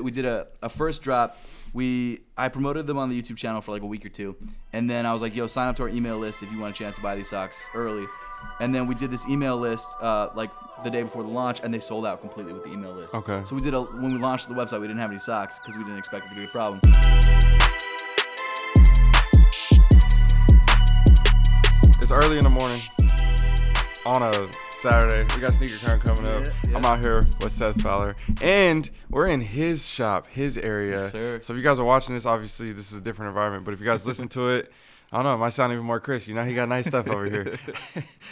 We did a first drop. I promoted them on the YouTube channel for like a week or two, and then I was like, yo, sign up to our email list if you want a chance to buy these socks early. And then we did this email list like the day before the launch, and they sold out completely with the email list. Okay. So when we launched the website, we didn't have any socks because we didn't expect it to be a problem. It's early in the morning on a Saturday. We got SneakerCon coming up. Yeah. I'm out here with Seth Fowler, and we're in his shop, his area. Yes, sir. So if you guys are watching this, obviously this is a different environment, but if you guys listen to it, I don't know, it might sound even more crisp. You know, he got nice stuff over here.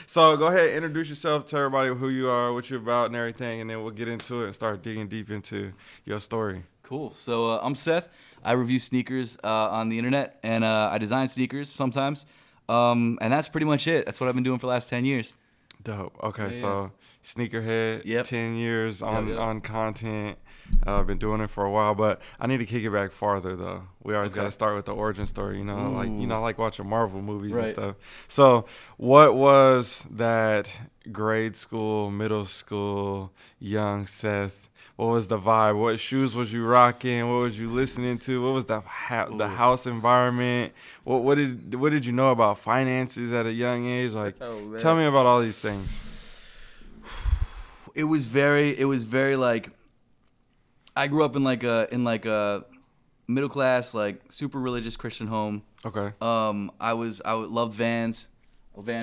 So go ahead, introduce yourself, tell everybody who you are, what you're about, and everything, and then we'll get into it and start digging deep into your story. Cool. So I'm Seth. I review sneakers on the internet, and I design sneakers sometimes. And that's pretty much it. That's what I've been doing for the last 10 years. Dope. Okay, Yeah. so sneakerhead, Yep. 10 years on, Yep. on content. I've been doing it for a while, but I need to kick it back farther though. We always got to start with the origin story, you know, I like watching Marvel movies and Right. stuff. So, what was that grade school, middle school, young Seth? What was the vibe? What shoes was you rocking? What was you listening to? What was the house environment? What did you know about finances at a young age? Like, tell me about all these things. It was very like, I grew up in like a middle class, like super religious Christian home. Okay. I loved Vans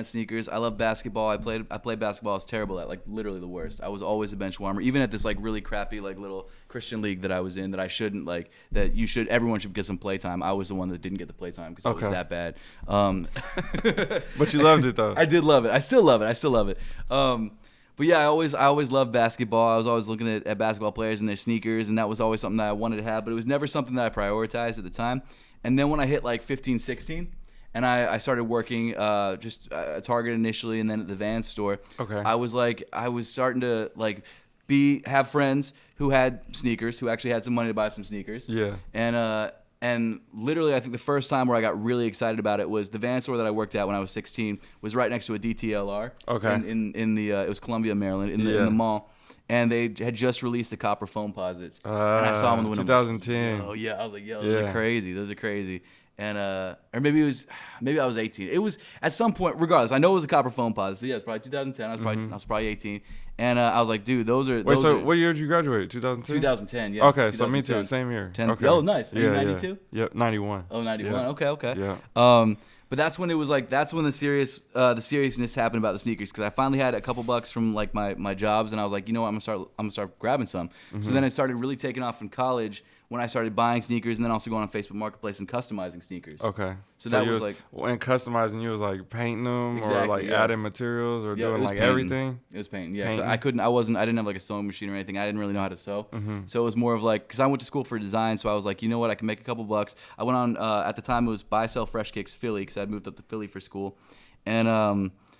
sneakers. I loved basketball. I played basketball. I was terrible at, like, literally the worst. I was always a bench warmer, even at this like really crappy like little Christian league that I was in, that I shouldn't like, that everyone should get some play time. I was the one that didn't get the play time because I was that bad. But you loved it though. I did love it. I still love it. But yeah, I always loved basketball. I was always looking at basketball players and their sneakers, and that was always something that I wanted to have, but it was never something that I prioritized at the time. And then when I hit like 15, 16, and I started working just at Target initially, and then at the Vans store. Okay. I was starting to like have friends who had sneakers, who actually had some money to buy some sneakers. Yeah. And literally, I think the first time where I got really excited about it was the Vans store that I worked at when I was 16 was right next to a DTLR. Okay. In the it was Columbia, Maryland, in the mall. And they had just released the copper foam posits. And I saw them in the window. 2010. Oh yeah, I was like, yo, those are crazy. And or maybe I was 18. It was at some point, regardless. I know it was a copper foam posit. So yeah, it's probably 2010. I was probably 18. And I was like, dude, those are. Wait, so what year did you graduate? 2010. 2010. Yeah. Okay, so me too. Same year. 10. Okay. Oh, nice. Are you 92? Yeah. Yep, 91. Oh, 91. Yeah. Okay. Yeah. But that's when it was like, that's when the seriousness happened about the sneakers, because I finally had a couple bucks from like my jobs, and I was like, you know what, I'm gonna start grabbing some. So then it started really taking off in college when I started buying sneakers, and then also going on Facebook Marketplace and customizing sneakers. Okay. So that was like, when customizing, you was like painting them or like adding materials or doing like painting. everything. It was painting, yeah. Painting. So I didn't have like a sewing machine or anything. I didn't really know how to sew. So it was more of like, because I went to school for design, so I was like, you know what, I can make a couple bucks. I went on, at the time it was Buy Sell Fresh Kicks Philly, because I'd moved up to Philly for school. And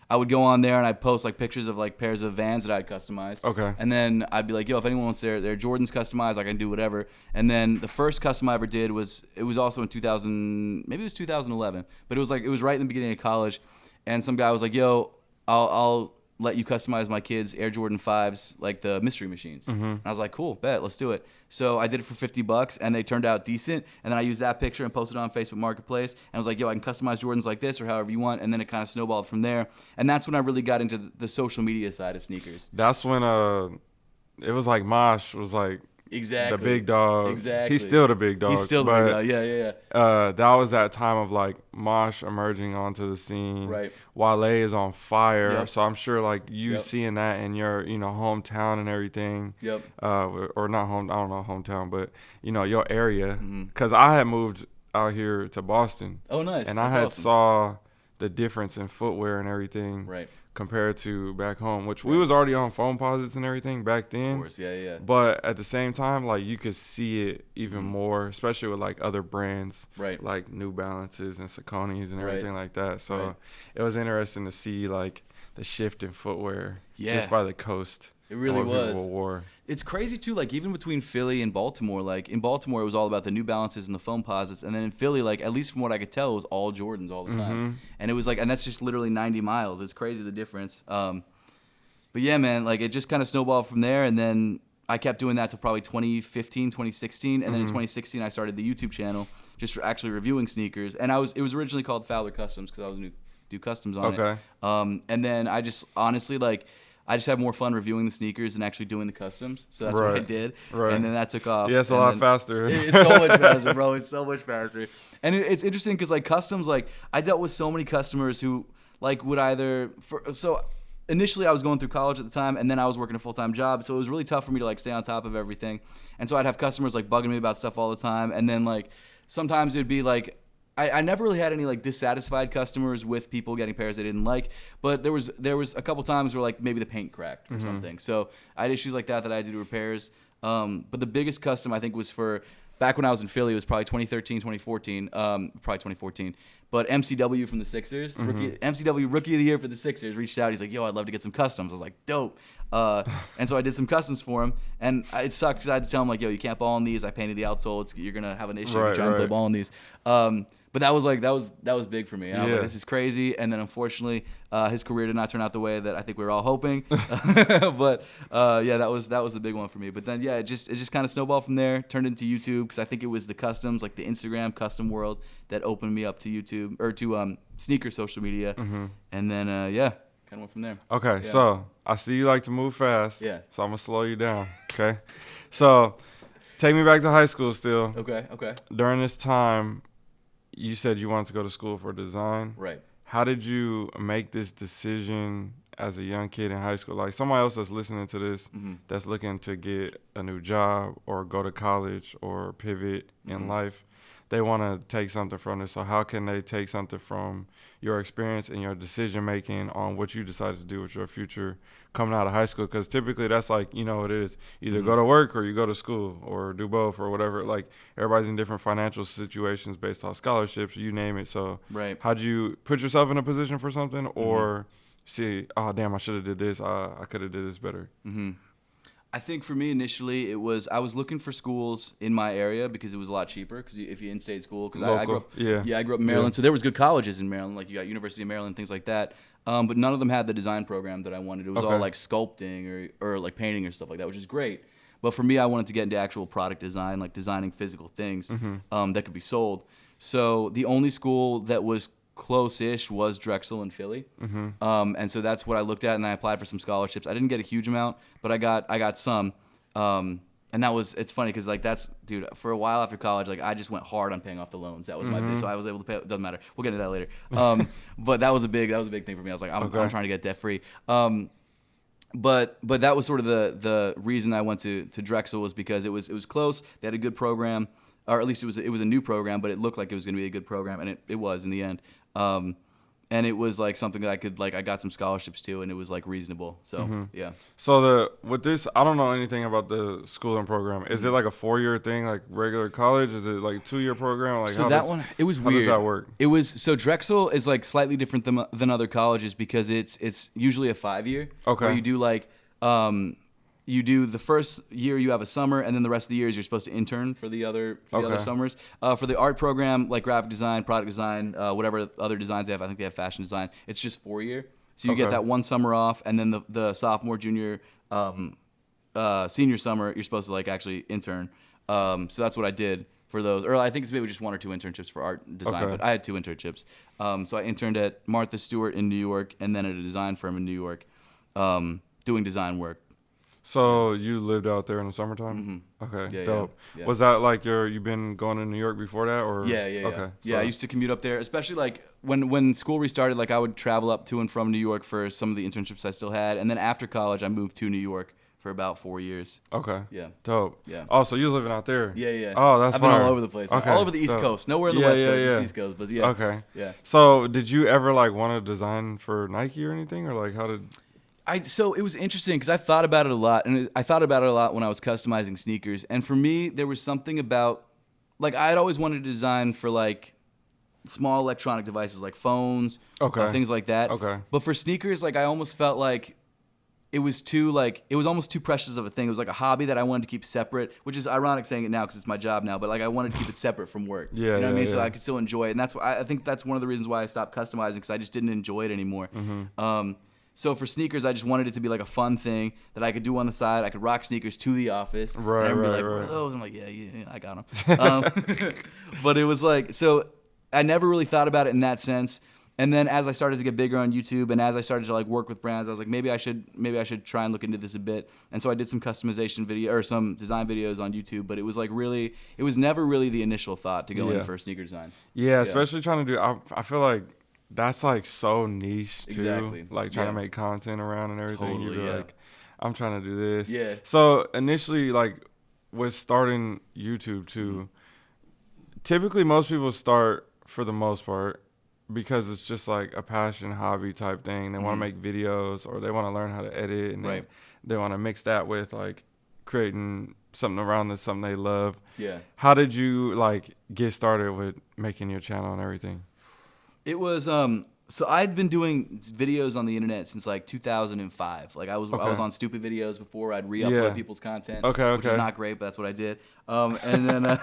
I would go on there and I'd post like pictures of like pairs of Vans that I'd customized. Okay. And then I'd be like, yo, if anyone wants their Jordans customized, I can do whatever. And then the first custom I ever did was also in 2011, but it was right in the beginning of college. And some guy was like, yo, I'll let you customize my kids' Air Jordan 5s, like the mystery machines. And I was like, cool, bet, let's do it. So I did it for $50, and they turned out decent. And then I used that picture and posted it on Facebook Marketplace. And I was like, yo, I can customize Jordans like this or however you want. And then it kind of snowballed from there. And that's when I really got into the social media side of sneakers. That's when it was like Mosh was like exactly the big dog. Exactly. He's still the big dog. He's still the big dog. Yeah. That was that time of like Mosh emerging onto the scene. Right. Wale is on fire. Yep. So I'm sure like you Yep. seeing that in your hometown and everything. Yep. Or not home. I don't know hometown, but your area. Because I had moved out here to Boston. Oh, nice. And That's I had awesome. saw the difference in footwear and everything. Right. Compared to back home, which we was already on foam posits and everything back then. Of course, yeah. But at the same time, like you could see it even more, especially with like other brands, Right. like New Balances and Sauconys and Right. everything like that. So it was interesting to see like the shift in footwear just by the coast. It really and what was. people wore. It's crazy too, like even between Philly and Baltimore, like in Baltimore it was all about the New Balances and the foam posits, and then in Philly, like at least from what I could tell, it was all Jordans all the time. And it was like, and that's just literally 90 miles. It's crazy the difference. But yeah, man, like it just kind of snowballed from there, and then I kept doing that till probably 2015, 2016, and then in 2016 I started the YouTube channel just for actually reviewing sneakers. And it was originally called Fowler Customs because I was going to do customs on it. And then I just honestly I just have more fun reviewing the sneakers than actually doing the customs. So that's what I did. Right. And then that took off. Yeah, it's a lot faster. It's so much faster, bro. It's so much faster. And it's interesting because like customs, like I dealt with so many customers who like would either initially I was going through college at the time, and then I was working a full-time job, so it was really tough for me to like stay on top of everything. And so I'd have customers like bugging me about stuff all the time, and then like sometimes it'd be like I never really had any like dissatisfied customers with people getting pairs they didn't like, but there was a couple times where like maybe the paint cracked or something. So I had issues like that I had to do repairs. But the biggest custom I think was for back when I was in Philly. It was probably 2013, 2014, probably 2014. But MCW from the Sixers, MCW Rookie of the Year for the Sixers, reached out. He's like, yo, I'd love to get some customs. I was like, dope. And so I did some customs for him. And it sucked because I had to tell him, like, yo, you can't ball on these. I painted the outsole. You're going to have an issue if you try and play ball on these. But that was big for me. And I was like, this is crazy. And then unfortunately, his career did not turn out the way that I think we were all hoping. But yeah, that was the big one for me. But then yeah, it just kind of snowballed from there. Turned into YouTube because I think it was the customs, like the Instagram custom world, that opened me up to YouTube or to sneaker social media. And then yeah, kind of went from there. Okay, so I see you like to move fast. Yeah. So I'm gonna slow you down. Okay. So take me back to high school still. Okay. During this time, you said you wanted to go to school for design. Right. How did you make this decision as a young kid in high school? Like somebody else that's listening to this, that's looking to get a new job or go to college or pivot in life, they want to take something from this. So how can they take something from your experience and your decision making on what you decided to do with your future coming out of high school? Because typically that's like, you know, it is either go to work or you go to school or do both or whatever. Like everybody's in different financial situations based on scholarships, you name it. So how'd you put yourself in a position for something or see, oh damn, I should have did this, I could have did this better? I think for me initially I was looking for schools in my area because it was a lot cheaper because if you in-state school, because I grew up I grew up in Maryland, so there was good colleges in Maryland, like you got University of Maryland, things like that, but none of them had the design program that I wanted. It was all like sculpting or like painting or stuff like that, which is great. But for me, I wanted to get into actual product design, like designing physical things that could be sold. So the only school that was close-ish was Drexel in Philly, and so that's what I looked at, and I applied for some scholarships. I didn't get a huge amount, but I got some, and it's funny because like dude, for a while after college, like I just went hard on paying off the loans. That was my big, so I was able to pay. It doesn't matter, we'll get into that later. But that was a big thing for me. I was like, I'm trying to get debt free. But that was sort of the reason I went to Drexel, was because it was close. They had a good program, or at least it was a new program, but it looked like it was going to be a good program, and it was in the end. And it was like something that I got some scholarships to, and it was like reasonable. So yeah. So with this, I don't know anything about the schooling program. Is it like a 4-year thing, like regular college? Is it like a 2-year program? Like so it was weird. How does that work? It was so Drexel is like slightly different than other colleges because it's usually a 5-year. Okay. Where you do like you do the first year, you have a summer, and then the rest of the years you're supposed to intern for the other summers. For the art program, like graphic design, product design, whatever other designs they have, I think they have fashion design. It's just 4-year, so you get that one summer off, and then the sophomore, junior, senior summer you're supposed to like actually intern. So that's what I did for those. Or I think it's maybe just 1 or 2 internships for art and design, but I had 2 internships. So I interned at Martha Stewart in New York, and then at a design firm in New York, doing design work. So you lived out there in the summertime? Okay, dope. Yeah. Was that like you've been going to New York before that, or? Yeah. Okay. Yeah, I used to commute up there, especially like when school restarted. Like I would travel up to and from New York for some of the internships I still had, and then after college, I moved to New York for about 4 years. Okay. Yeah. Dope. Yeah. Oh, so you was living out there? Yeah. Oh, that's I've been all over the place. Okay. All over the East Coast. Nowhere in the West Coast, just East Coast. But yeah. Okay. Yeah. So did you ever like want to design for Nike or anything, or like how did? So it was interesting because I thought about it a lot, and I thought about it a lot when I was customizing sneakers. And for me, there was something about, like, I had always wanted to design for like small electronic devices, like phones, things like that. Okay. But for sneakers, like I almost felt like it was almost too precious of a thing. It was like a hobby that I wanted to keep separate, which is ironic saying it now because it's my job now. But like I wanted to keep it separate from work. Yeah. You know what I mean? Yeah. So I could still enjoy it, and that's why I think that's one of the reasons why I stopped customizing, because I just didn't enjoy it anymore. So for sneakers, I just wanted it to be like a fun thing that I could do on the side. I could rock sneakers to the office. Right, and everybody right, like, "What right. are those?" I'm like, yeah, I got them. But it was like, so I never really thought about it in that sense. And then as I started to get bigger on YouTube and as I started to like work with brands, I was like, maybe I should try and look into this a bit. And so I did some customization video or some design videos on YouTube, but it was never really the initial thought to go in for sneaker design. Yeah, especially trying to do, I feel like that's like so niche too. Exactly. Like trying to make content around and everything. Totally, You'd be like, I'm trying to do this. Yeah. So initially, like with starting YouTube too, typically most people start for the most part because it's just like a passion hobby type thing. They want to make videos or they want to learn how to edit and they want to mix that with like creating something around this, something they love. Yeah. How did you like get started with making your channel and everything? It was so I'd been doing videos on the internet since like 2005. Like I was on stupid videos before. I'd re-upload people's content, which was not great, but that's what I did. And then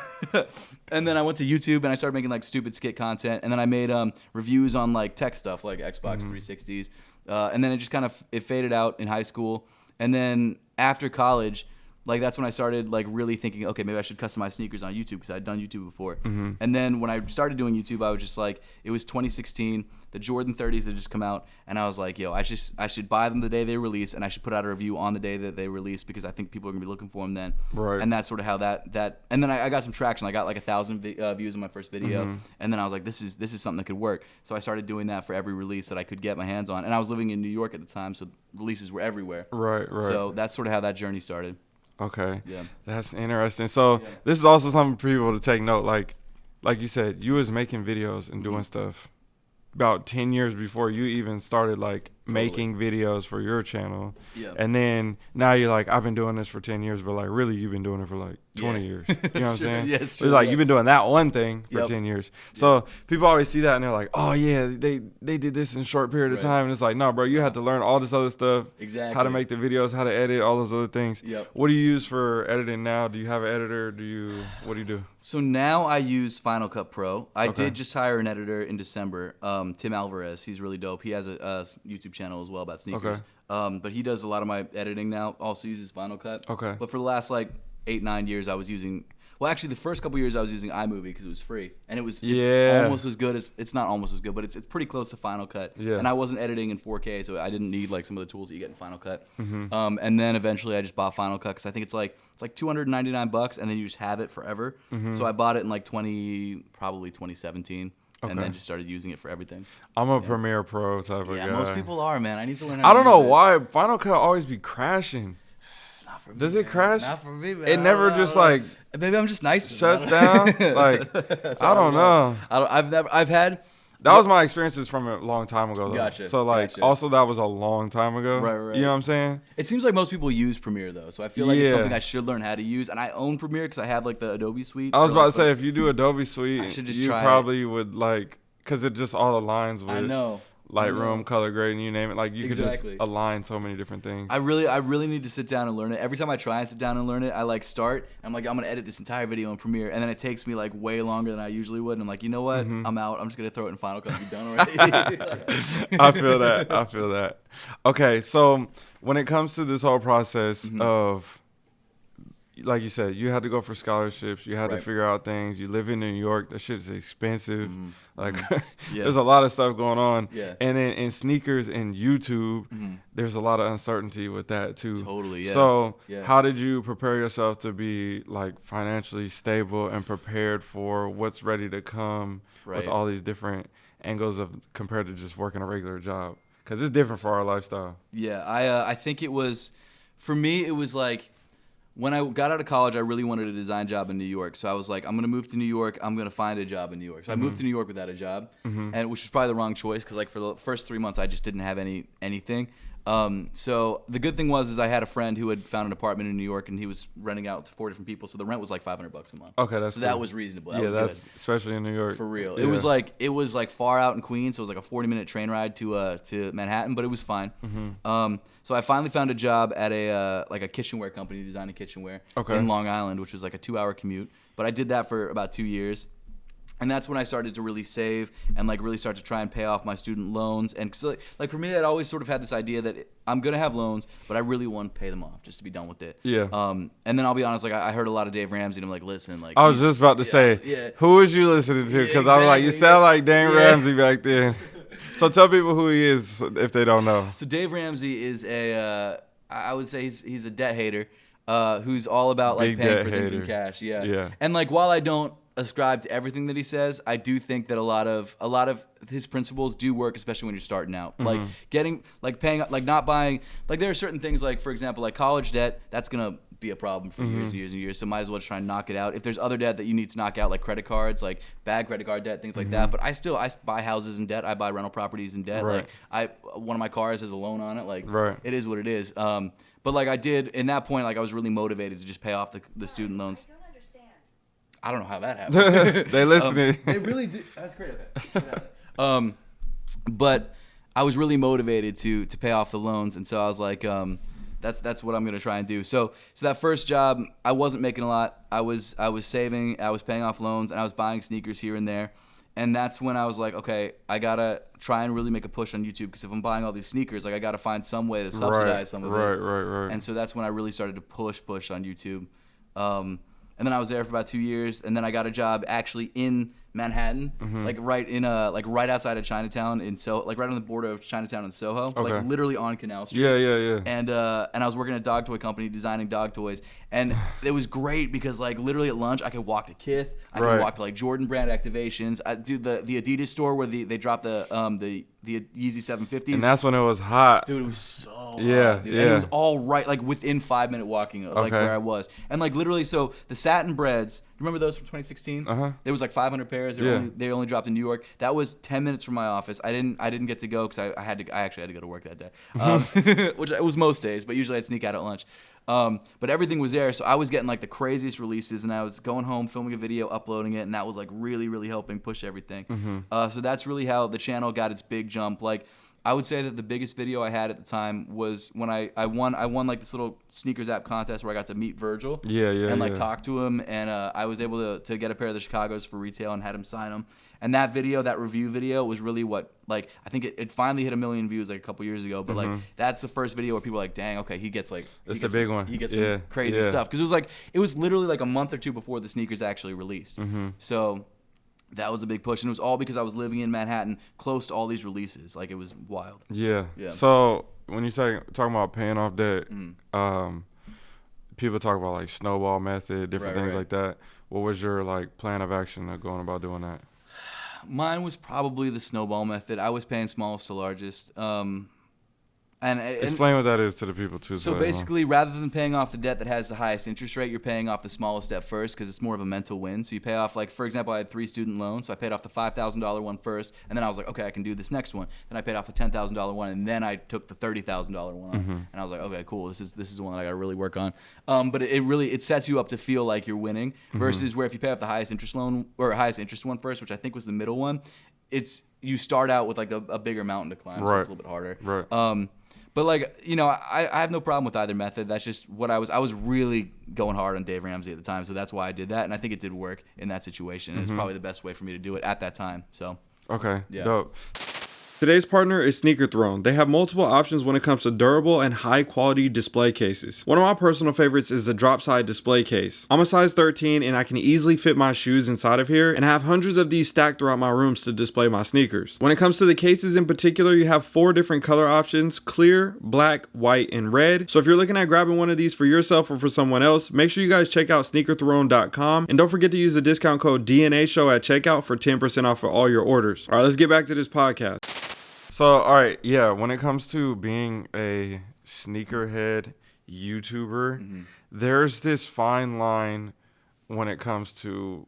and then I went to YouTube and I started making like stupid skit content. And then I made reviews on like tech stuff like Xbox 360s. And then it just kind of faded out in high school. And then after college, like that's when I started like really thinking, okay, maybe I should customize sneakers on YouTube because I'd done YouTube before. And then when I started doing YouTube, I was just like, it was 2016. The Jordan 30s had just come out, and I was like, yo, I should buy them the day they release, and I should put out a review on the day that they release because I think people are gonna be looking for them then. Right. And that's sort of how that. And then I got some traction. I got like 1,000 views on my first video, and then I was like, this is something that could work. So I started doing that for every release that I could get my hands on, and I was living in New York at the time, so releases were everywhere. Right. So that's sort of how that journey started. Okay. Yeah. That's interesting. So this is also something for people to take note. Like you said, you was making videos and doing stuff about 10 years before you even started like making videos for your channel. Yeah. And then now you're like, I've been doing this for 10 years, but like really you've been doing it for like 20 years. You know what I'm saying? Yeah, it's true. It's like you've been doing that one thing for 10 years. So people always see that and they're like, oh yeah, they did this in a short period of time. And it's like, no, bro, you had to learn all this other stuff. Exactly. How to make the videos, how to edit, all those other things. Yep. What do you use for editing now? Do you have an editor? What do you do? So now I use Final Cut Pro. I did just hire an editor in December, Tim Alvarez. He's really dope. He has a YouTube channel as well about sneakers. But he does a lot of my editing now. Also uses Final Cut. Okay. But for the last like 8-9 years, I was using. Well, actually, the first couple years I was using iMovie because it was free, and it's almost as good as it's not almost as good, but it's pretty close to Final Cut. Yeah. And I wasn't editing in 4K, so I didn't need like some of the tools that you get in Final Cut. And then eventually I just bought Final Cut because I think it's like $299, and then you just have it forever. So I bought it in like probably 2017. And then just started using it for everything. I'm a Premiere Pro type of guy. Yeah, most people are, man. I need to learn how to I don't know use it. why Final Cut always be crashing. Not for me, Does it man. crash? Not for me, man. It never just like Maybe I'm just nice. shuts down. Like I don't know. I've had. That was my experiences from a long time ago. Though. Gotcha, So like, gotcha. also that was a long time ago. Right. You know what I'm saying? It seems like most people use Premiere though, so I feel like it's Yeah. something I should learn how to use. And I own Premiere because I have like the Adobe Suite. I was for, about like, to say if you do Adobe Suite, I should just you try it. probably would like because it just all aligns with I know. Lightroom, color grading, you name it. Like you could Exactly. just align so many different things. I really need to sit down and learn it. Every time I try and sit down and learn it, I like start. I'm like, I'm gonna edit this entire video in Premiere, and then it takes me like way longer than I usually would. And I'm like, you know what? I'm out. I'm just gonna throw it in Final Cut. Be done already. I feel that. Okay, so when it comes to this whole process of, like you said, you had to go for scholarships. You had to figure out things. You live in New York. That shit is expensive. Like, there's a lot of stuff going on. Yeah. And then in sneakers and YouTube, there's a lot of uncertainty with that too. Totally, yeah. So Yeah. how did you prepare yourself to be like financially stable and prepared for what's ready to come with all these different angles of compared to just working a regular job? Because it's different for our lifestyle. Yeah, I think it was, for me, it was like, when I got out of college, I really wanted a design job in New York. So I was like, I'm going to move to New York. I'm going to find a job in New York. So I moved to New York without a job, and which was probably the wrong choice because like for the first 3 months, I just didn't have anything. So the good thing was I had a friend who had found an apartment in New York, and he was renting out to 4 different people. So the rent was like $500 a month. Okay, that's so cool. that was reasonable. That was that's good. especially in New York. For real. Yeah. It was like far out in Queens, so it was like a 40-minute train ride to Manhattan, but it was fine. So I finally found a job at a like a kitchenware company designing kitchenware in Long Island, which was like a 2-hour commute. But I did that for about 2 years. And that's when I started to really save and like really start to try and pay off my student loans. And so, like for me, I'd always sort of had this idea that I'm gonna have loans, but I really want to pay them off just to be done with it. Yeah. And then I'll be honest, like I heard a lot of Dave Ramsey, and I'm like, listen, like I was just about to say, who was you listening to? Because I was like, you sound like Dave Ramsey back then. So tell people who he is if they don't know. So Dave Ramsey is I would say he's a debt hater, who's all about like Big paying for debt things in hater. cash. Yeah. Yeah. And like while I don't ascribe to everything that he says, I do think that a lot of his principles do work, especially when you're starting out. Like getting like paying like not buying like there are certain things like for example like college debt that's gonna be a problem for years and years and years. So might as well just try and knock it out. If there's other debt that you need to knock out like credit cards, like bad credit card debt, things like that. But I buy houses in debt. I buy rental properties in debt. Right. Like one of my cars has a loan on it. Like Right. it is what it is. But like I did in that point, like I was really motivated to just pay off the student loans. I don't know how that happened. They listening. They really do. That's great. Okay. But I was really motivated to pay off the loans, and so I was like, that's what I'm gonna try and do. So that first job, I wasn't making a lot. I was saving. I was paying off loans, and I was buying sneakers here and there. And that's when I was like, okay, I gotta try and really make a push on YouTube because if I'm buying all these sneakers, like I gotta find some way to subsidize some of it. Right. And so that's when I really started to push on YouTube. And then I was there for about 2 years, and then I got a job actually in Manhattan, like right outside of Chinatown in Soho, like right on the border of Chinatown and Soho, like literally on Canal Street. Yeah. And I was working at a dog toy company designing dog toys, and it was great because like literally at lunch I could walk to Kith, I could walk to like Jordan brand activations. I do the Adidas store where they dropped the Yeezy 750s. And that's when it was hot. Dude, it was so hot, dude. Yeah. And it was all right, like within 5 minute walking of like where I was. And like literally, so the satin breads, remember those from 2016? There was like 500 pairs. They only dropped in New York. That was 10 minutes from my office. I didn't get to go because I actually had to go to work that day, which it was most days, but usually I'd sneak out at lunch. But everything was there, so I was getting like the craziest releases, and I was going home, filming a video, uploading it, and that was like really, really helping push everything. So that's really how the channel got its big jump. Like I would say that the biggest video I had at the time was when I won like this little sneakers app contest where I got to meet Virgil. And like talk to him, and I was able to get a pair of the Chicagos for retail and had him sign them. And that review video was really what, like, I think it finally hit 1 million views like a couple years ago. But like that's the first video where people are like, dang, okay, he gets like it's the big one. He gets some crazy stuff because it was literally like a month or two before the sneakers actually released. So that was a big push, and it was all because I was living in Manhattan, close to all these releases. Like it was wild. Yeah. So when you talking about paying off debt, people talk about like snowball method, different things like that. What was your like plan of action of going about doing that? Mine was probably the snowball method. I was paying smallest to largest. And explain what that is to the people too. So basically, rather than paying off the debt that has the highest interest rate, you're paying off the smallest debt first because it's more of a mental win. So you pay off, like, for example, I had 3 student loans, so I paid off the $5,000 one first, and then I was like, okay, I can do this next one. Then I paid off the $10,000 one, and then I took the $30,000 one on, and I was like, okay, cool, this is the one that I got to really work on. But it sets you up to feel like you're winning versus where if you pay off the highest interest loan or highest interest one first, which I think was the middle one, you start out with like a bigger mountain to climb, so it's a little bit harder. But like, you know, I have no problem with either method. That's just what I was really going hard on Dave Ramsey at the time, so that's why I did that, and I think it did work in that situation. It's probably the best way for me to do it at that time. So dope. Today's partner is Sneaker Throne. They have multiple options when it comes to durable and high quality display cases. One of my personal favorites is the drop side display case. I'm a size 13 and I can easily fit my shoes inside of here, and I have hundreds of these stacked throughout my rooms to display my sneakers. When it comes to the cases in particular, you have 4 different color options: clear, black, white, and red. So if you're looking at grabbing one of these for yourself or for someone else, make sure you guys check out sneakerthrone.com, and don't forget to use the discount code DNA Show at checkout for 10% off for all your orders. All right, let's get back to this podcast. So, all right, when it comes to being a sneakerhead YouTuber, there's this fine line when it comes to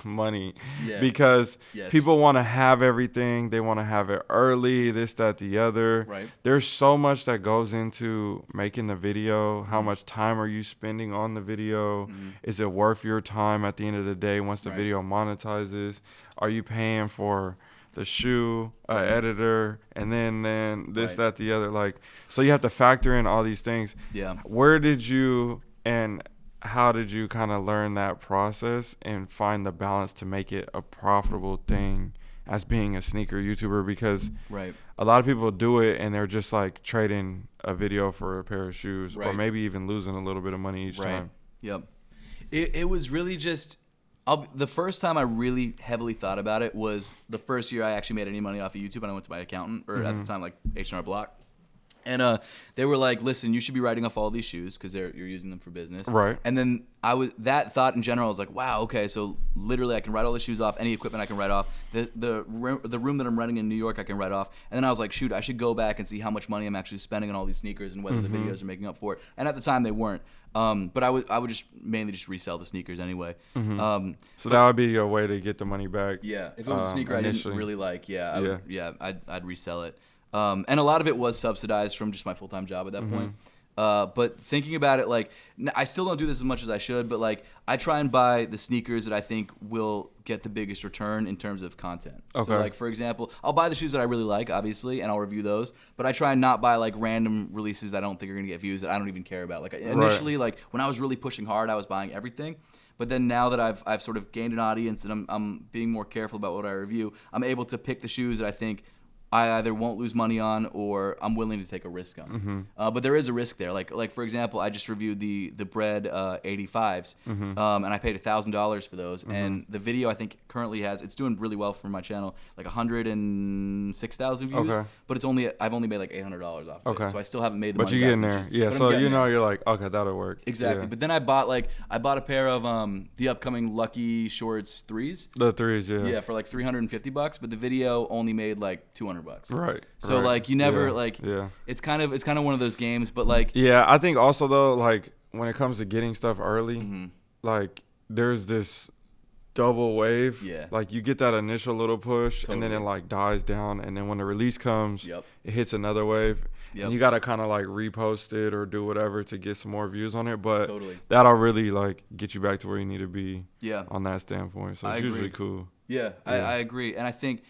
money because people want to have everything. They want to have it early, this, that, the other. Right. There's so much that goes into making the video. How much time are you spending on the video? Is it worth your time at the end of the day once the video monetizes? Are you paying for the shoe, editor, and then this, that, the other? Like, so you have to factor in all these things. Yeah. Where did you, and how did you kind of learn that process and find the balance to make it a profitable thing as being a sneaker YouTuber? Because a lot of people do it and they're just like trading a video for a pair of shoes, or maybe even losing a little bit of money each time. Yep. It was really just the first time I really heavily thought about it was the first year I actually made any money off of YouTube, and I went to my accountant, or at the time like H&R Block. And they were like, "Listen, you should be writing off all these shoes because you're using them for business." Right. And then that thought in general, I was like, "Wow, okay, so literally I can write all the shoes off, any equipment I can write off, the room that I'm renting in New York I can write off." And then I was like, "Shoot, I should go back and see how much money I'm actually spending on all these sneakers and whether the videos are making up for it." And at the time they weren't. But I would just mainly just resell the sneakers anyway. So that would be your way to get the money back. Yeah, if it was a sneaker I didn't really like, I'd resell it. And a lot of it was subsidized from just my full-time job at that point. But thinking about it, like, I still don't do this as much as I should, but like I try and buy the sneakers that I think will get the biggest return in terms of content. Okay. So like, for example, I'll buy the shoes that I really like, obviously, and I'll review those, but I try and not buy like random releases that I don't think are gonna get views that I don't even care about. Like initially, like when I was really pushing hard, I was buying everything. But then now that I've sort of gained an audience and I'm being more careful about what I review, I'm able to pick the shoes that I think I either won't lose money on or I'm willing to take a risk on. But there is a risk there. Like for example, I just reviewed the Bread 85s, and I paid $1,000 for those. And the video I think currently it's doing really well for my channel, like 106,000 views. Okay. But I've only made like $800 off of it, so I still haven't made the money. But you're getting there, yeah. So you're like, okay, that'll work. Exactly. Yeah. But then I bought a pair of the upcoming Lucky Shorts 3s. The 3s, yeah. Yeah, for like $350, but the video only made like $200. Right. So like you never it's kind of one of those games, but like I think also though, like when it comes to getting stuff early, like there's this double wave. Yeah. Like you get that initial little push and then it like dies down, and then when the release comes, it hits another wave. And you gotta kind of like repost it or do whatever to get some more views on it, but that'll really like get you back to where you need to be. Yeah. On that standpoint, so it's usually cool. Yeah, I agree, and I think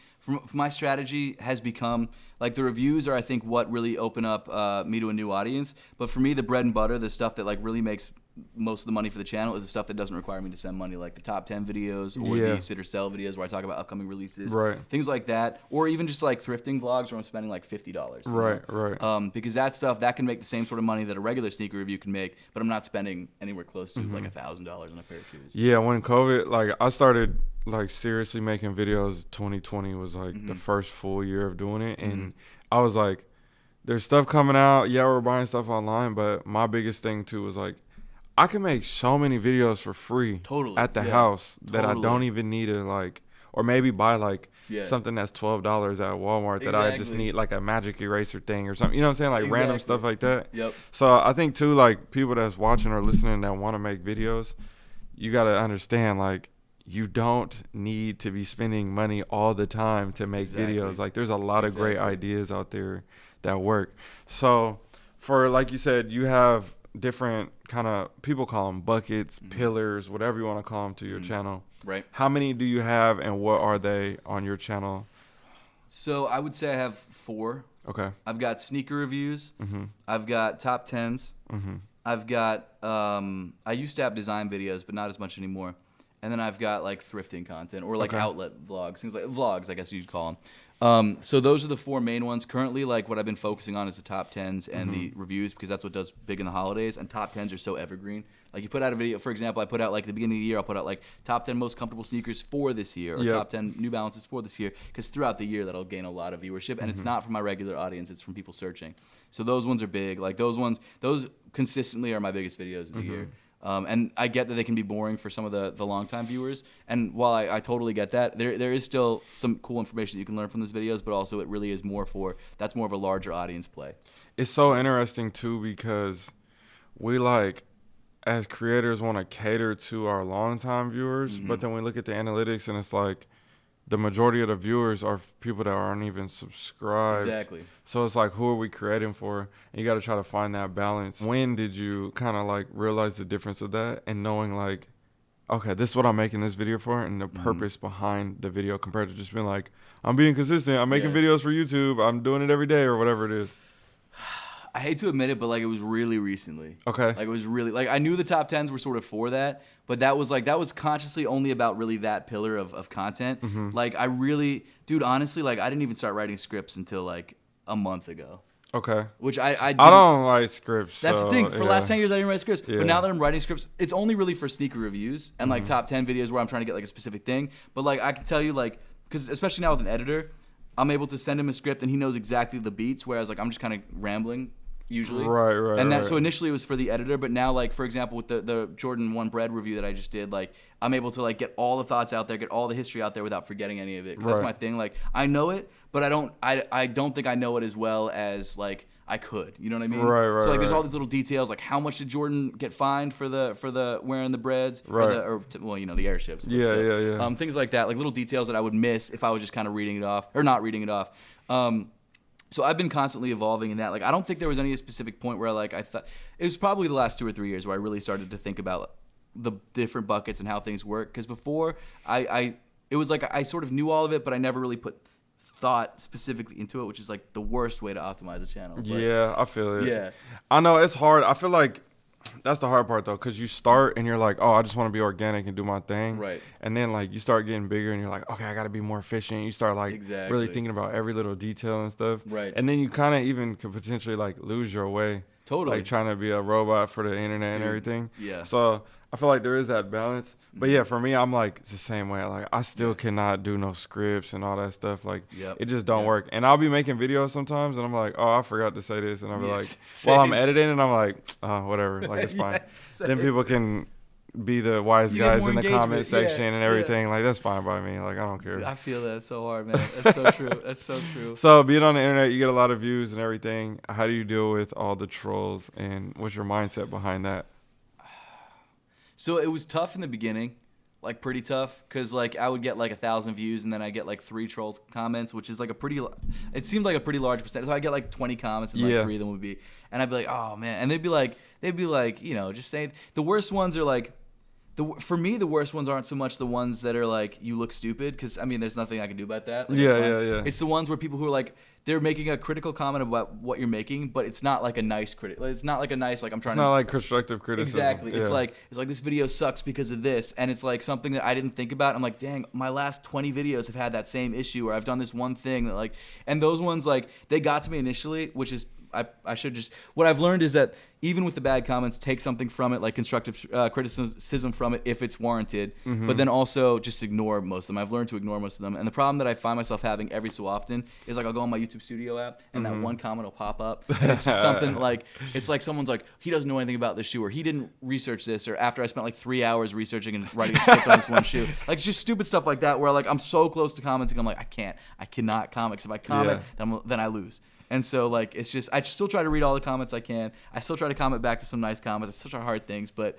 my strategy has become like the reviews are I think what really open up me to a new audience. But for me, the bread and butter, the stuff that like really makes most of the money for the channel is the stuff that doesn't require me to spend money, like the top 10 videos or the sit or sell videos where I talk about upcoming releases, things like that, or even just like thrifting vlogs where I'm spending like $50. Right. Because that stuff that can make the same sort of money that a regular sneaker review can make, but I'm not spending anywhere close to like $1,000 on a pair of shoes. Yeah, when COVID, like I started like seriously making videos. 2020 was like the first full year of doing it, and I was like, there's stuff coming out. Yeah, we're buying stuff online, but my biggest thing too was like, I can make so many videos for free at the house that I don't even need to like, or maybe buy like something that's $12 at Walmart that I just need like a magic eraser thing or something. You know what I'm saying? Like random stuff like that. Yep. So I think too, like people that's watching or listening that want to make videos, you got to understand like, you don't need to be spending money all the time to make videos. Like there's a lot of great ideas out there that work. So for, like you said, you have different kind of, people call them buckets, pillars, whatever you want to call them to your channel. Right. How many do you have and what are they on your channel? So I would say I have 4. Okay. I've got sneaker reviews. I've got top 10s. I've got, I used to have design videos, but not as much anymore. And then I've got like thrifting content or like outlet vlogs, things like vlogs, I guess you'd call them. So those are the 4 main ones. Currently, like what I've been focusing on is the top 10s and the reviews because that's what does big in the holidays. And top 10s are so evergreen. Like you put out a video, for example, I put out like at the beginning of the year, I'll put out like top 10 most comfortable sneakers for this year or top 10 New Balances for this year. Because throughout the year, that'll gain a lot of viewership. And it's not from my regular audience, it's from people searching. So those ones are big. Like those consistently are my biggest videos of the year. And I get that they can be boring for some of the longtime viewers. And while I totally get that, there is still some cool information that you can learn from those videos, but also it really is that's more of a larger audience play. It's so interesting too because we like, as creators, want to cater to our longtime viewers, but then we look at the analytics and it's like, the majority of the viewers are people that aren't even subscribed. Exactly. So it's like, who are we creating for? And you got to try to find that balance. When did you kind of like realize the difference of that and knowing like, okay, this is what I'm making this video for and the purpose behind the video compared to just being like, I'm being consistent. I'm making videos for YouTube. I'm doing it every day or whatever it is. I hate to admit it, but like it was really recently. Okay. Like it was really like I knew the top 10s were sort of for that, but that was consciously only about really that pillar of content. Mm-hmm. Like I really, dude, honestly, like I didn't even start writing scripts until like a month ago. Okay. Which I don't write scripts. That's the thing. For the last 10 years, I didn't write scripts. Yeah. But now that I'm writing scripts, it's only really for sneaker reviews and like top 10 videos where I'm trying to get like a specific thing. But like I can tell you like, because especially now with an editor, I'm able to send him a script and he knows exactly the beats. Whereas like I'm just kind of rambling usually. Right. And that so initially it was for the editor, but now like for example with the Jordan 1 bread review that I just did, like I'm able to like get all the thoughts out there, get all the history out there without forgetting any of it. 'Cause that's my thing. Like I know it, but I don't think I know it as well as like I could, you know what I mean? Right. So like, there's all these little details, like how much did Jordan get fined for the wearing the breads, right? Well, you know, the airships. Yeah. Things like that, like little details that I would miss if I was just kind of reading it off or not reading it off. So I've been constantly evolving in that. Like I don't think there was any specific point where like I thought it was probably the last 2 or 3 years where I really started to think about the different buckets and how things work. Because before it was like I sort of knew all of it, but I never really put thought specifically into it, which is like the worst way to optimize a channel. But, yeah, I feel it. Yeah. I know it's hard. I feel like that's the hard part though, because you start and you're like, oh, I just want to be organic and do my thing. Right. And then like you start getting bigger and you're like, okay, I got to be more efficient. You start like really thinking about every little detail and stuff. Right. And then you kind of even could potentially like lose your way. Totally. Like trying to be a robot for the internet and everything. Yeah. So I feel like there is that balance. But yeah, for me, I'm like, it's the same way. Like I still cannot do no scripts and all that stuff. Like it just don't work. And I'll be making videos sometimes and I'm like, oh, I forgot to say this. And I'll be like, while I'm editing and I'm like, oh, whatever. Like it's fine. Then people can be the wise guys in the comment section and everything. Like that's fine by me. Like I don't care. Dude, I feel that so hard, man. That's so true. That's so true. So being on the internet, you get a lot of views and everything. How do you deal with all the trolls and what's your mindset behind that? So it was tough in the beginning, like pretty tough, because like I would get like 1,000 views and then I get like 3 troll comments, which is like it seemed like a pretty large percentage. So I get like 20 comments and like 3 of them would be, and I'd be like, oh man, and they'd be like, you know, just saying the worst ones are like. For me, the worst ones aren't so much the ones that are like, you look stupid, because, I mean, there's nothing I can do about that. Like, yeah. It's the ones where people who are like, they're making a critical comment about what you're making, but it's not like a nice critic. Like, it's not like a nice, like, I'm trying to. It's not like constructive criticism. Exactly. Yeah. It's like, this video sucks because of this. And it's like something that I didn't think about. I'm like, dang, my last 20 videos have had that same issue, or I've done this one thing that like, and those ones, like, they got to me initially, which is, I should just, what I've learned is that even with the bad comments, take something from it, like constructive criticism from it if it's warranted, but then also just ignore most of them. I've learned to ignore most of them. And the problem that I find myself having every so often is like I'll go on my YouTube Studio app and that one comment will pop up. And it's just something like, it's like someone's like, he doesn't know anything about this shoe, or he didn't research this, or after I spent like 3 hours researching and writing a script on this one shoe. Like it's just stupid stuff like that where like I'm so close to commenting, I'm like, I cannot comment, because if I comment, then I lose. And so, like, it's just, I still try to read all the comments I can. I still try to comment back to some nice comments. I still try hard things, but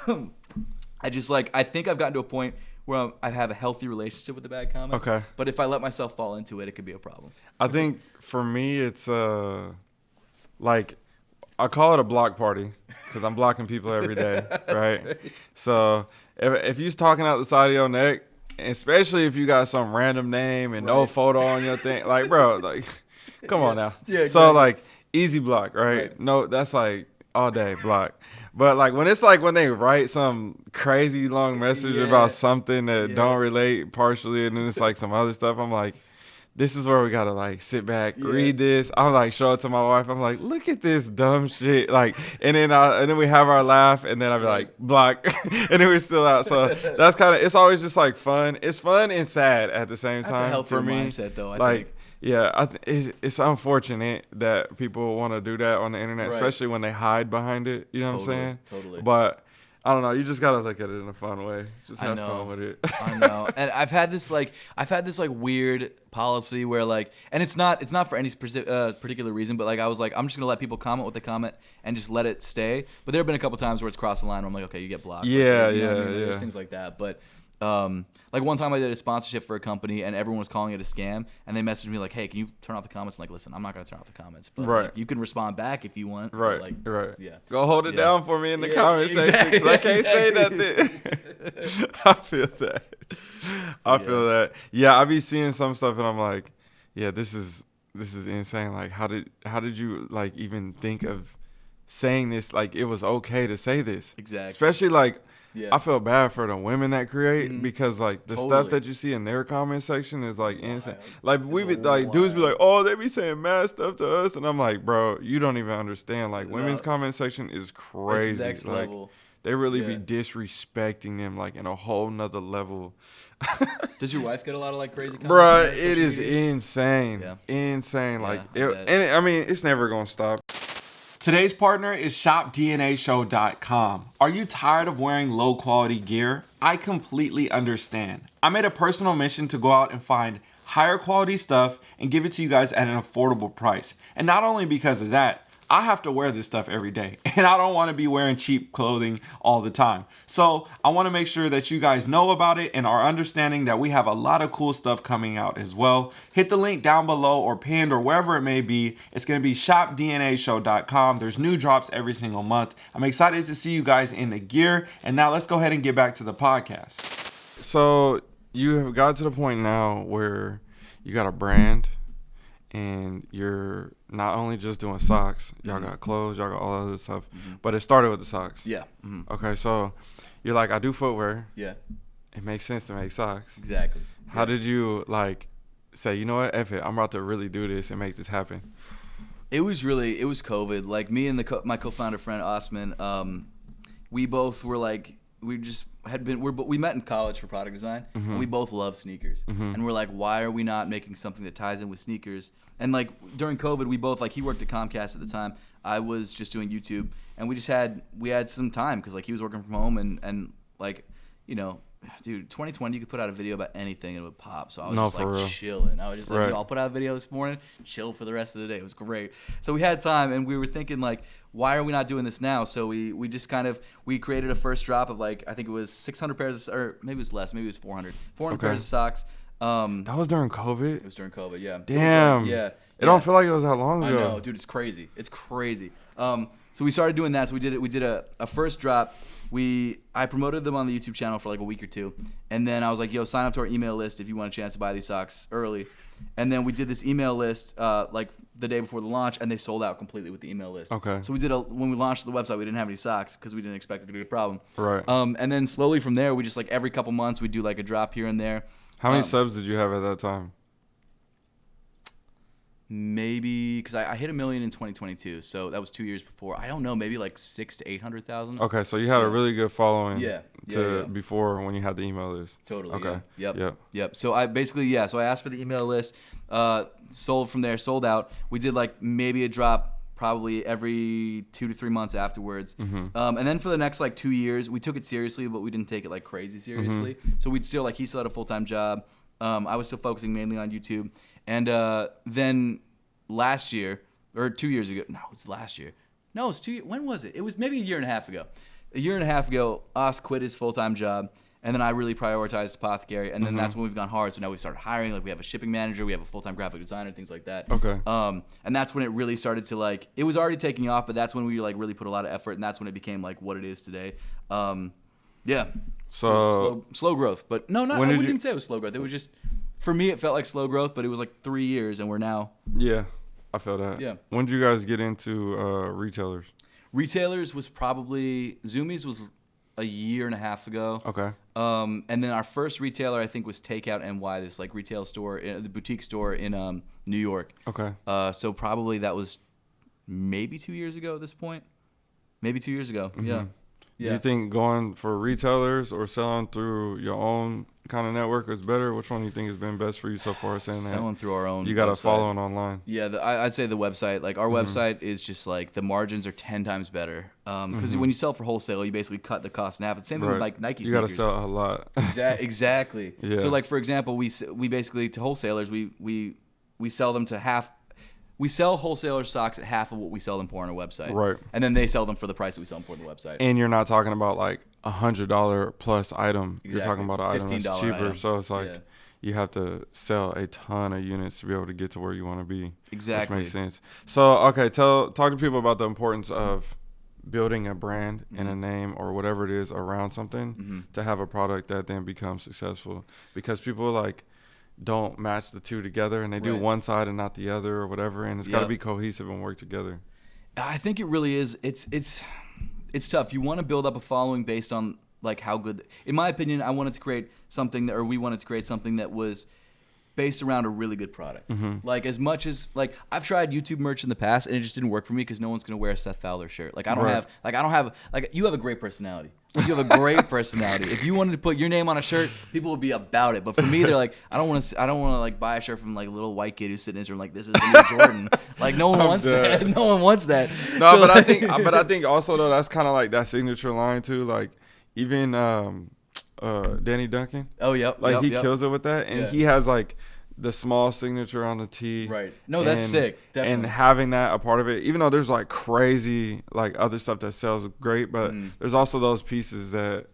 I just, like, I think I've gotten to a point where I have a healthy relationship with the bad comments. Okay. But if I let myself fall into it, it could be a problem. I think for me, it's, like, I call it a block party because I'm blocking people every day, right? Great. So if you're talking out the side of your neck, especially if you got some random name and no photo on your thing, like, bro, like... Come on now. Yeah, exactly. So like easy block, right? No, that's like all day block. But like when it's like when they write some crazy long message about something that don't relate partially, and then it's like some other stuff, I'm like, this is where we gotta like sit back, read this. I'm like show it to my wife. I'm like, look at this dumb shit. Like, and then we have our laugh, and then I'll be like block, and then we're still out. So that's kind of, it's always just like fun. It's fun and sad at the same time. That's a healthier for me. mindset, though. I think. Yeah, it's unfortunate that people want to do that on the internet, especially when they hide behind it. You know what I'm saying? Totally. But I don't know. You just gotta look at it in a fun way. Just have fun with it. I know. And I've had this weird policy where like, and it's not for any particular reason, but like I was like, I'm just gonna let people comment what they comment and just let it stay. But there have been a couple times where it's crossed the line where I'm like, okay, you get blocked. Yeah, There's things like that, but. Like one time I did a sponsorship for a company and everyone was calling it a scam, and they messaged me like, hey, can you turn off the comments? I'm like, listen, I'm not going to turn off the comments, but like, you can respond back if you want. Right, like, Yeah. Go hold it down for me in the comment section, because I can't say nothing. I feel that. I feel that. Yeah, I be seeing some stuff and I'm like, yeah, this is this is insane. Like, how did you like even think of saying this? Like, it was okay to say this. Exactly. Especially like, Yeah. I feel bad for the women that create because like the stuff Totally. that you see in their comment section is like insane. Wild. Like we be like dudes be like, oh, they be saying mad stuff to us, and I'm like, bro, you don't even understand. Like women's comment section is crazy. It's next like, level. They really be disrespecting them like in a whole nother level. Does your wife get a lot of like crazy comments? Bruh, it is insane. Yeah. Insane. Like, I I mean, it's never gonna stop. Today's partner is ShopDNAShow.com. Are you tired of wearing low quality gear? I completely understand. I made a personal mission to go out and find higher quality stuff and give it to you guys at an affordable price. And not only because of that, I have to wear this stuff every day, and I don't want to be wearing cheap clothing all the time. So I want to make sure that you guys know about it and are understanding that we have a lot of cool stuff coming out as well. Hit the link down below or pinned or wherever it may be. It's going to be shopdnashow.com. There's new drops every single month. I'm excited to see you guys in the gear. And now let's go ahead and get back to the podcast. So you have got to the point now where you got a brand and you're not only just doing socks, y'all got clothes, y'all got all other stuff, but it started with the socks. Yeah. Okay, so you're like, I do footwear. Yeah. It makes sense to make socks. Exactly. How did you like say, you know what, F it, I'm about to really do this and make this happen? It was COVID. Like me and my co-founder friend Osman, we both were like, we met in college for product design, and we both love sneakers. And we're like, why are we not making something that ties in with sneakers? And like during COVID, we both, like, he worked at Comcast at the time. I was just doing YouTube, and we had some time because like he was working from home, and like, you know, dude, 2020 you could put out a video about anything and it would pop. So I was just like chilling. I was just like, yo, I'll put out a video this morning, chill for the rest of the day. It was great. So we had time, and we were thinking like, why are we not doing this now? So we just kind of, we created a first drop of like, I think it was 600 pairs, or maybe it was less, maybe it was 400 pairs of socks. That was during COVID? It was during COVID, yeah. Damn. It don't feel like it was that long ago. I know, dude, it's crazy. It's crazy. So we started doing that. So we did a first drop. I promoted them on the YouTube channel for like a week or two, and then I was like, yo, sign up to our email list if you want a chance to buy these socks early. And then we did this email list like the day before the launch, and they sold out completely with the email list. Okay. So when we launched the website, we didn't have any socks because we didn't expect it to be a problem. Right. And then slowly from there, we just like every couple months we do like a drop here and there. How many subs did you have at that time? Maybe because I hit 1 million in 2022, so that was 2 years before. I don't know, maybe like 600,000 to 800,000. Okay, so you had a really good following. Yeah. Before when you had the email list. Totally. Okay. Yeah. Yep. So I basically So I asked for the email list. Sold from there. Sold out. We did like maybe a drop probably every 2 to 3 months afterwards. And then for the next like 2 years, we took it seriously, but we didn't take it like crazy seriously. So we'd still he still had a full-time job. I was still focusing mainly on YouTube. And then last year, or 2 years ago, no, it was last year. No, it's 2 years. When was it? It was maybe a year and a half ago. A year and a half ago, Os quit his full-time job, and then I really prioritized Apothecary, and then that's when we've gone hard. So now we started hiring. Like we have a shipping manager, we have a full-time graphic designer, things like that. Okay. And that's when it really started to like, it was already taking off, but that's when we like really put a lot of effort, and that's when it became like what it is today. Yeah. So slow growth, but no, I wouldn't even say it was slow growth. It was just, for me, it felt like slow growth, but it was like 3 years, and we're now. Yeah, I feel that. Yeah. When did you guys get into retailers? Retailers was probably, Zoomies was a year and a half ago. Okay. And then our first retailer, I think, was Takeout NY, this like retail store, the boutique store in New York. Okay. So probably that was maybe 2 years ago at this point. Maybe 2 years ago. Yeah. Do you think going for retailers or selling through your own kind of network is better? Which one do you think has been best for you so far? Selling through our own. You got a website. following online. Yeah, I'd say the website. Like our website is just like the margins are 10 times better. Because when you sell for wholesale, you basically cut the cost in half. It's the same thing with like Nike you sneakers. You got to sell a lot. Exactly. Yeah. So like for example, we basically to wholesalers we sell them to half. We sell wholesaler socks at half of what we sell them for on our website. Right. And then they sell them for the price that we sell them for on the website. And you're not talking about like $100 plus item. Exactly. You're talking about an item that's cheaper. Item. So it's like you have to sell a ton of units to be able to get to where you want to be. Exactly. Which makes sense. So, okay, talk to people about the importance of building a brand and a name or whatever it is around something to have a product that then becomes successful. Because people like, don't match the two together, and they do Right. one side and not the other or whatever, and it's got to Yep. be cohesive and work together. I think it really is. It's tough. You want to build up a following based on like how good. In my opinion, I wanted to create something that, or we wanted to create something that was based around a really good product. Like as much as like I've tried YouTube merch in the past and it just didn't work for me because no one's gonna wear a Seth Fowler shirt. Like I don't have you have a great personality. You have a great personality. If you wanted to put your name on a shirt, people would be about it. But for me, they're like, I don't want to like buy a shirt from like a little white kid who's sitting in his room like, this is the new Jordan. Like no one wants dead. that. No one wants that. No, So, but like- I think also though that's kind of like that signature line too. Like even Danny Duncan, Oh yep. like yep, he yep. kills it with that, and Yeah. he has like the small signature on the tee. Right. No, that's and- sick. And Definitely. having that a part of it, even though there's like crazy like other stuff that sells great, but there's also those pieces that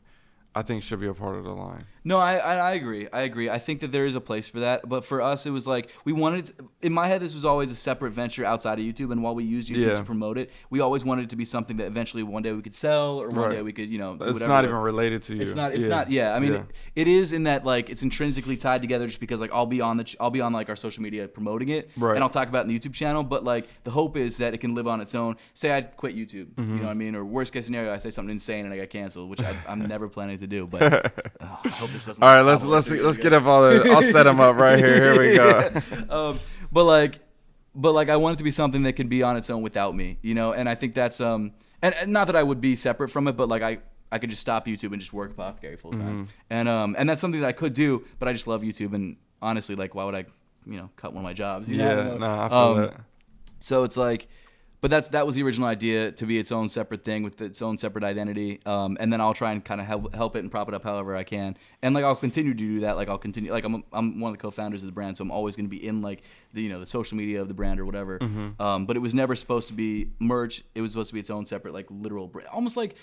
I think should be a part of the line. No, I agree. I agree. I think that there is a place for that. But for us, it was like we wanted to, in my head, this was always a separate venture outside of YouTube. And while we used YouTube Yeah. to promote it, we always wanted it to be something that eventually one day we could sell or one Right. day we could, do It's whatever. not even related to you. It's not. Yeah. I mean, Yeah. it is in that like it's intrinsically tied together just because like I'll be on like our social media promoting it, Right. and I'll talk about it in the YouTube channel. But like the hope is that it can live on its own. Say I quit YouTube, you know what I mean? Or worst case scenario, I say something insane and I get canceled, which I'm never planning to do. But I hope this doesn't. All right, let's get up all the. I'll set them up right here. Here we go. But like I want it to be something that can be on its own without me, and I think that's and not that I would be separate from it, but like I could just stop YouTube and just work Apothecary full time, and that's something that I could do, but I just love YouTube, and honestly, like why would I cut one of my jobs? I don't Yeah, know. no, I feel that. So it's like, but that was the original idea, to be its own separate thing with its own separate identity. And then I'll try and kind of help it and prop it up however I can. And like I'll continue to do that. Like I'll continue. Like I'm one of the co-founders of the brand, so I'm always going to be in like the social media of the brand or whatever. But it was never supposed to be merch. It was supposed to be its own separate like literal brand, almost like.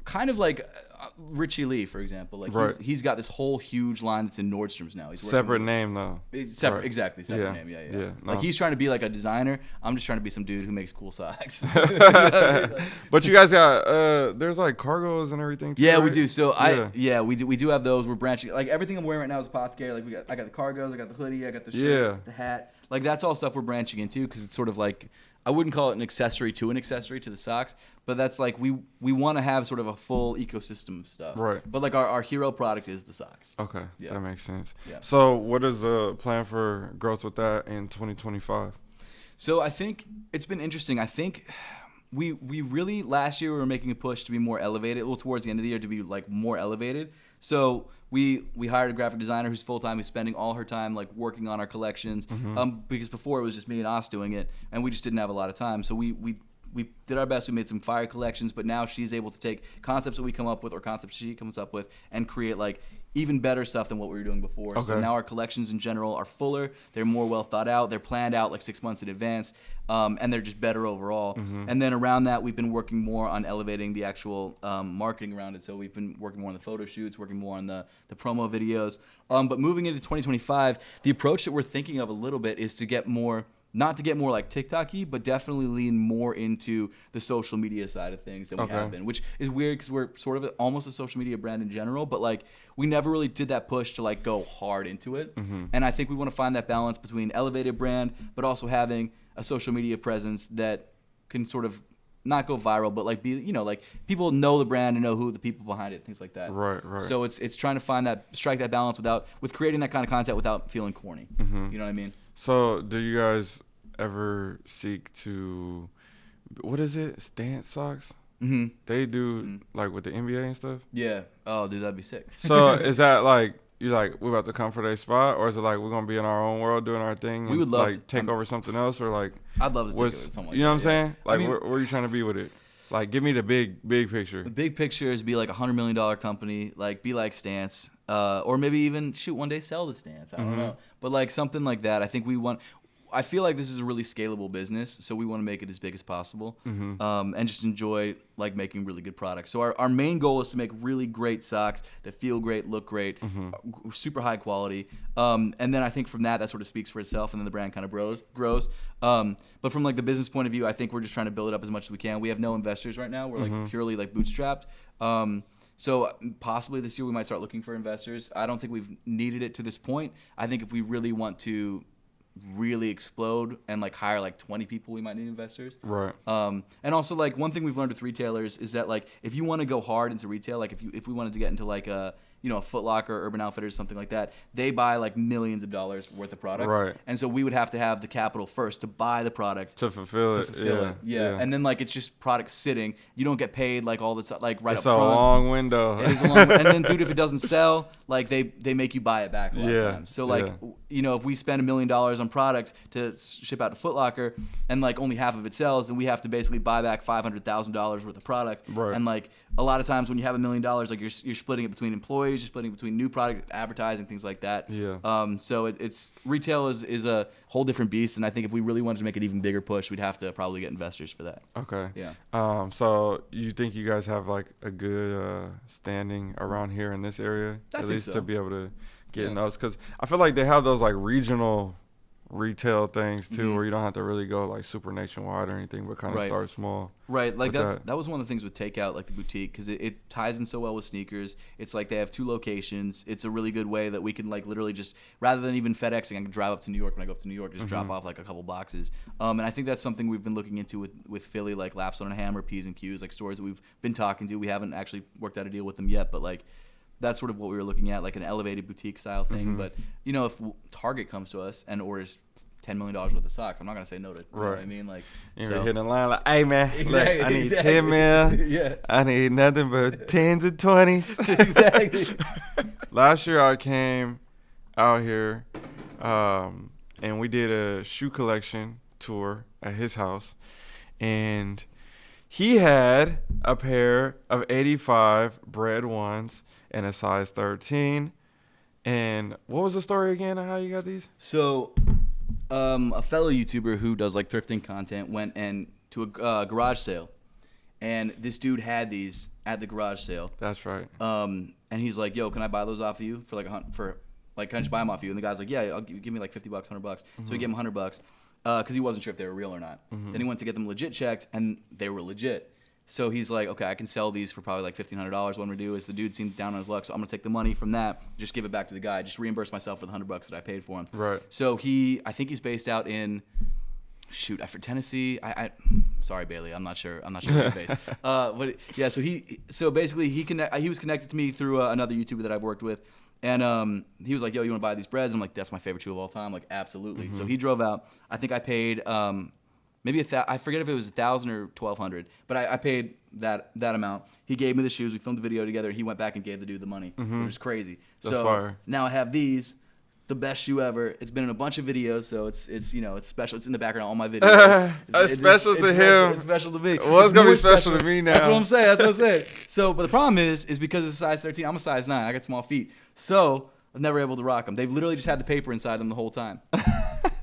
Kind of like Richie Lee, for example. Like Right. he's got this whole huge line that's in Nordstrom's now. He's working Separate with- name though. It's separate, Right. exactly. Separate Yeah. name, yeah. Yeah, no. Like he's trying to be like a designer. I'm just trying to be some dude who makes cool socks. But you guys got there's like cargos and everything too, Yeah, we right? do. So Yeah. we do have those. We're branching. Like everything I'm wearing right now is Apothecary. Like I got the cargos, I got the hoodie, I got the shirt, Yeah. the hat. Like that's all stuff we're branching into because it's sort of like I wouldn't call it an accessory to the socks, but that's like we want to have sort of a full ecosystem of stuff. Right. But like our hero product is the socks. Okay, Yeah. that makes sense. Yeah. So what is the plan for growth with that in 2025? So I think it's been interesting. I think we really last year we were making a push to be more elevated. Well, towards the end of the year to be like more elevated. So we hired a graphic designer who's full time, who's spending all her time like working on our collections. Because before it was just me and Os doing it, and we just didn't have a lot of time. So we did our best. We made some fire collections, but now she's able to take concepts that we come up with or concepts she comes up with and create like even better stuff than what we were doing before. So Okay. now our collections in general are fuller. They're more well thought out. They're planned out like 6 months in advance, and they're just better overall. And then around that, we've been working more on elevating the actual marketing around it. So we've been working more on the photo shoots, working more on the promo videos. But moving into 2025, the approach that we're thinking of a little bit is to get more. Not to get more like TikTok-y, but definitely lean more into the social media side of things than we Okay. have been, which is weird because we're sort of almost a social media brand in general, but like we never really did that push to like go hard into it. And I think we want to find that balance between elevated brand, but also having a social media presence that can sort of not go viral, but like be, like people know the brand and know who the people behind it, things like that. Right. So it's trying to strike that balance with creating that kind of content without feeling corny. You know what I mean? So do you guys ever seek to, what is it, stance socks? They do like with the NBA and stuff. Yeah. Oh, dude, that'd be sick. So is that like you like we're about to come for their spot, or is it like we're gonna be in our own world doing our thing? We and, would love like to- take over something else, or like I'd love to take what's it with someone. you know what I'm saying? I Like mean- where are you trying to be with it? Like give me the big picture. The big picture is be like $100 million company, like be like Stance, or maybe even one day sell the Stance. I don't know, but like something like that. I feel like this is a really scalable business, so we want to make it as big as possible, and just enjoy like making really good products. So our main goal is to make really great socks that feel great, look great, super high quality, and then I think from that sort of speaks for itself, and then the brand kind of grows. But from like the business point of view, I think we're just trying to build it up as much as we can. We have no investors right now. We're like purely like bootstrapped. So possibly this year we might start looking for investors. I don't think we've needed it to this point. I think if we really want to really explode and like hire like 20 people, we might need investors. Right. And also like one thing we've learned with retailers is that like if you want to go hard into retail, like if we wanted to get into like a Foot Locker, Urban Outfitters, something like that, they buy like millions of dollars worth of products. Right. And so we would have to have the capital first to buy the product. To fulfill it. Yeah. And then like it's just product sitting. You don't get paid like all the time, like right it's up front. It's a long window. It is a long and then dude, if it doesn't sell, like they make you buy it back a lot of times. So like if we spend $1 million on product to ship out to Foot Locker and like only half of it sells, then we have to basically buy back $500,000 worth of product. Right. And like a lot of times when you have $1 million, like you're splitting it between employees, you're splitting it between new product, advertising, things like that. Yeah. So it's retail is a whole different beast, and I think if we really wanted to make an even bigger push, we'd have to probably get investors for that. Okay. Yeah. So you think you guys have like a good standing around here in this area, I at think least so. to be able to get in those? Because I feel like they have those like regional retail things too, where you don't have to really go like super nationwide or anything, but kind of start small. Right, like that was one of the things with Takeout, like the boutique, because it ties in so well with sneakers. It's like they have 2 locations. It's a really good way that we can like literally just, rather than even FedExing, I can drive up to New York when I go up to New York, just drop off like a couple boxes. And I think that's something we've been looking into with Philly, like Laps on a Hammer, P's and Q's, like stores that we've been talking to. We haven't actually worked out a deal with them yet, but like that's sort of what we were looking at, like an elevated boutique style thing. But if Target comes to us and orders $10 million worth of socks, I'm not gonna say no to it. You know what I mean? Like, you're hitting a line like, hey man, look, I need exactly. 10 mil. Yeah. I need nothing but 10s and 20s. Exactly. Last year I came out here, and we did a shoe collection tour at his house, and he had a pair of 85 Bred ones and a size 13. And what was the story again of how you got these? So, a fellow YouTuber who does like thrifting content went to a garage sale, and this dude had these at the garage sale. That's right. And he's like, "Yo, can I buy those off of you for can I just buy them off you?" And the guy's like, "Yeah, give me like $50, $100." So he gave him $100 because he wasn't sure if they were real or not. Then he went to get them legit checked, and they were legit. So he's like, "Okay, I can sell these for probably like $1,500." What I'm gonna do is the dude seemed down on his luck, so I'm gonna take the money from that, just give it back to the guy, just reimburse myself for the $100 that I paid for him. Right. So I think he's based out in, for Tennessee. Sorry Bailey, I'm not sure where he's based. But yeah, so basically he was connected to me through another YouTuber that I've worked with, and he was like, "Yo, you want to buy these breads?" I'm like, "That's my favorite shoe of all time." Like, absolutely. So he drove out. I think I paid maybe I forget if it was $1,000 or $1,200, but I paid that amount. He gave me the shoes. We filmed the video together. He went back and gave the dude the money, which was crazy. That's so fire. now I have these. The best shoe ever. It's been in a bunch of videos, so it's special. It's in the background of all my videos. It's special to him. It's special to me. Well, it's gonna be special to me now. That's what I'm saying. So, but the problem is because it's a size 13. I'm a size 9. I got small feet, so I'm never able to rock them. They've literally just had the paper inside them the whole time.